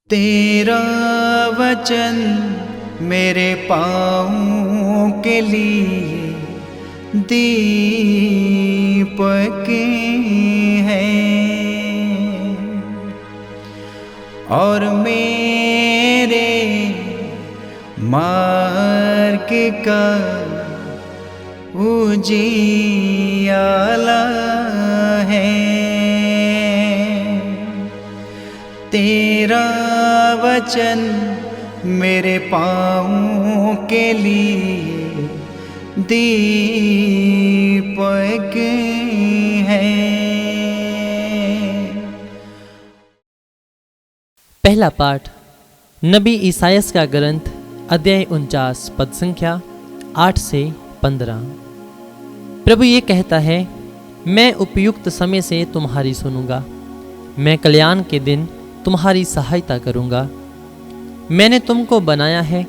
तेरा वचन मेरे पाँवों के लिए दीपक है और मेरे मार्ग का उजियाला है। तेरा वचन मेरे पाँवों के लिए दीपक है। पहला पाठ नबी ईसायास का ग्रंथ अध्याय 49 पद संख्या 8 से 15। प्रभु ये कहता है, मैं उपयुक्त समय से तुम्हारी सुनूंगा, मैं कल्याण के दिन तुम्हारी सहायता करूंगा। मैंने तुमको बनाया है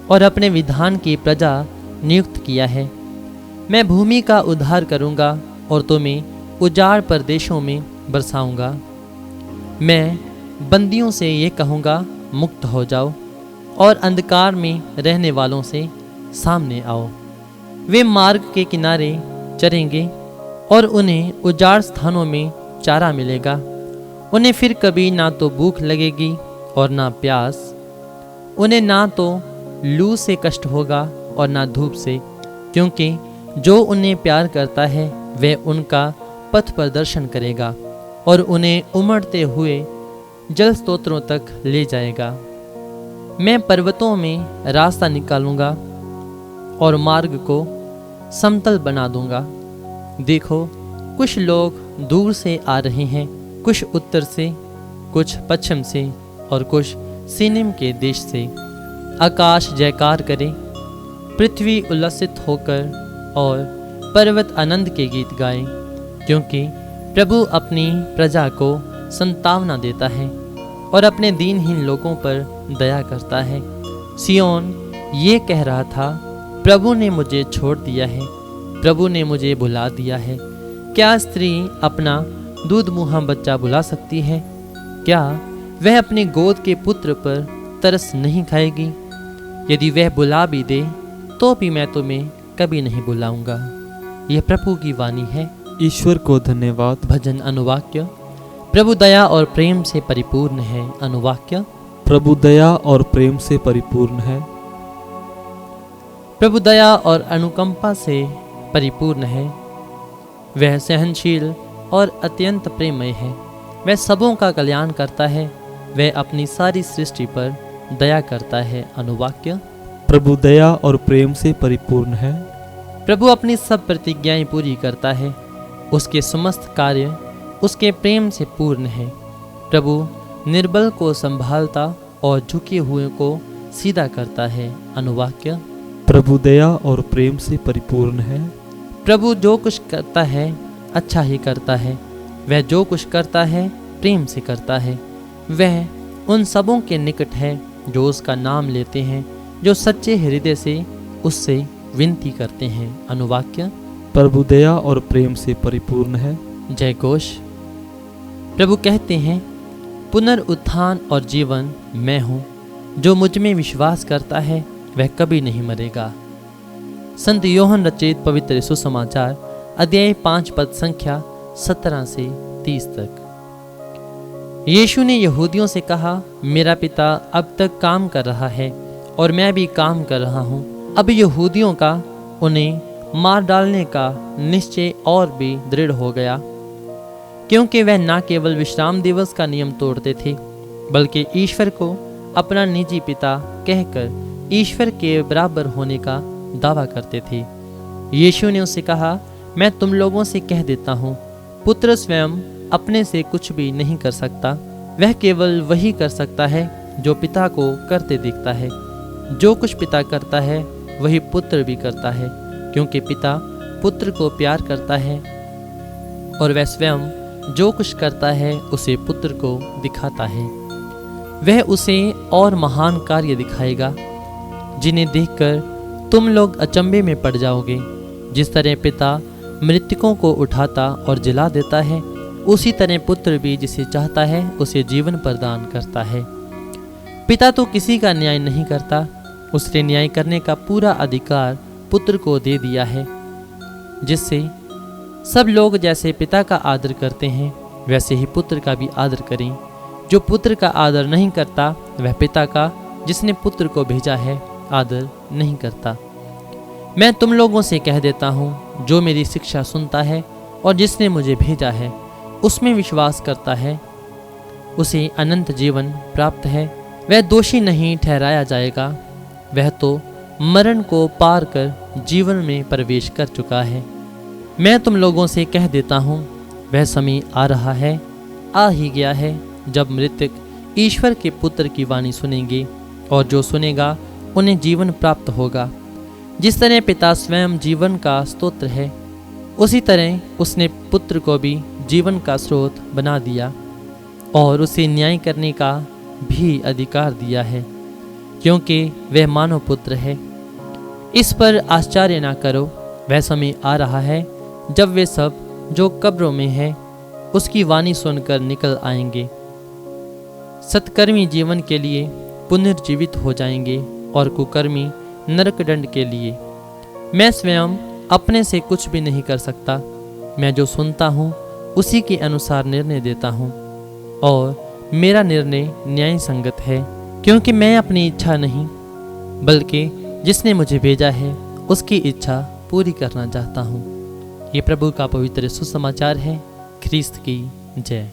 और अपने विधान की प्रजा नियुक्त किया है। मैं भूमि का उद्धार करूंगा और तुम्हें उजाड़ प्रदेशों में बरसाऊंगा। मैं बंदियों से ये कहूँगा, मुक्त हो जाओ, और अंधकार में रहने वालों से सामने आओ। वे मार्ग के किनारे चरेंगे और उन्हें उजाड़ स्थानों में चारा मिलेगा। उन्हें फिर कभी ना तो भूख लगेगी और ना प्यास। उन्हें ना तो लू से कष्ट होगा और ना धूप से, क्योंकि जो उन्हें प्यार करता है वह उनका पथ प्रदर्शन करेगा और उन्हें उमड़ते हुए जल स्तोत्रों तक ले जाएगा। मैं पर्वतों में रास्ता निकालूंगा और मार्ग को समतल बना दूंगा। देखो, कुछ लोग दूर से आ रहे हैं, कुछ उत्तर से, कुछ पश्चिम से और कुछ सीनिम के देश से। आकाश जयकार करे, पृथ्वी उल्लसित होकर और पर्वत आनंद के गीत गाए, क्योंकि प्रभु अपनी प्रजा को संतावना देता है और अपने दीनहीन लोगों पर दया करता है। सियोन ये कह रहा था, प्रभु ने मुझे छोड़ दिया है, प्रभु ने मुझे भुला दिया है। क्या स्त्री अपना दूध मुहा बच्चा भुला सकती है? क्या वह अपने गोद के पुत्र पर तरस नहीं खाएगी? यदि वह बुला भी दे तो भी मैं तुम्हें कभी नहीं बुलाऊंगा। यह प्रभु की वाणी है। ईश्वर को धन्यवाद। भजन अनुवाक्य। प्रभु दया और प्रेम से परिपूर्ण है। अनुवाक्य। प्रभु दया और प्रेम से परिपूर्ण है। प्रभु दया और अनुकंपा से परिपूर्ण है। वह सहनशील और अत्यंत प्रेममय है। वह सबों का कल्याण करता है। वह अपनी सारी सृष्टि पर दया करता है। अनुवाक्य। प्रभु दया और प्रेम से परिपूर्ण है। प्रभु अपनी सब प्रतिज्ञाएं पूरी करता है। उसके समस्त कार्य उसके प्रेम से पूर्ण है। प्रभु निर्बल को संभालता और झुके हुए को सीधा करता है। अनुवाक्य। प्रभु दया और प्रेम से परिपूर्ण है। प्रभु जो कुछ करता है अच्छा ही करता है। वह जो कुछ करता है प्रेम से करता है। वह उन सबों के निकट है जो उसका नाम लेते हैं, जो सच्चे हृदय से उससे विनती करते हैं। अनुवाक्य। प्रभु दया और प्रेम से परिपूर्ण है। जय घोष। प्रभु कहते हैं, पुनरुत्थान और जीवन मैं हूँ। जो मुझ में विश्वास करता है वह कभी नहीं मरेगा। संत योहन रचित पवित्र सुसमाचार अध्याय 5 पद संख्या 17 से 30 तक। यीशु ने यहूदियों से कहा, मेरा पिता अब तक काम कर रहा है और मैं भी काम कर रहा हूँ। अब यहूदियों का उन्हें मार डालने का निश्चय और भी दृढ़ हो गया, क्योंकि वह न केवल विश्राम दिवस का नियम तोड़ते थे, बल्कि ईश्वर को अपना निजी पिता कहकर ईश्वर के बराबर होने का दावा करते थे। यीशु ने उससे कहा, मैं तुम लोगों से कह देता हूँ, पुत्र स्वयं अपने से कुछ भी नहीं कर सकता। वह केवल वही कर सकता है जो पिता को करते दिखता है। जो कुछ पिता करता है वही पुत्र भी करता है, क्योंकि पिता पुत्र को प्यार करता है और वह स्वयं जो कुछ करता है उसे पुत्र को दिखाता है। वह उसे और महान कार्य दिखाएगा जिन्हें देखकर तुम लोग अचंभे में पड़ जाओगे। जिस तरह पिता मृतकों को उठाता और जिला देता है, उसी तरह पुत्र भी जिसे चाहता है उसे जीवन प्रदान करता है। पिता तो किसी का न्याय नहीं करता, उसने न्याय करने का पूरा अधिकार पुत्र को दे दिया है, जिससे सब लोग जैसे पिता का आदर करते हैं वैसे ही पुत्र का भी आदर करें। जो पुत्र का आदर नहीं करता वह पिता का जिसने पुत्र को भेजा है आदर नहीं करता। मैं तुम लोगों से कह देता हूँ, जो मेरी शिक्षा सुनता है और जिसने मुझे भेजा है उसमें विश्वास करता है, उसे अनंत जीवन प्राप्त है। वह दोषी नहीं ठहराया जाएगा, वह तो मरण को पार कर जीवन में प्रवेश कर चुका है। मैं तुम लोगों से कह देता हूँ, वह समय आ रहा है, आ ही गया है, जब मृतक ईश्वर के पुत्र की वाणी सुनेंगे, और जो सुनेगा उन्हें जीवन प्राप्त होगा। जिस तरह पिता स्वयं जीवन का स्तोत्र है, उसी तरह उसने पुत्र को भी जीवन का स्रोत बना दिया और उसे न्याय करने का भी अधिकार दिया है, क्योंकि वह मानव पुत्र है। इस पर आश्चर्य ना करो, वह समय आ रहा है जब वे सब जो कब्रों में हैं उसकी वाणी सुनकर निकल आएंगे। सत्कर्मी जीवन के लिए पुनर्जीवित हो जाएंगे और कुकर्मी नरकदंड के लिए। मैं स्वयं अपने से कुछ भी नहीं कर सकता, मैं जो सुनता हूँ उसी के अनुसार निर्णय देता हूँ, और मेरा निर्णय न्याय संगत है, क्योंकि मैं अपनी इच्छा नहीं बल्कि जिसने मुझे भेजा है उसकी इच्छा पूरी करना चाहता हूँ। ये प्रभु का पवित्र सुसमाचार है। ख्रीस्त की जय।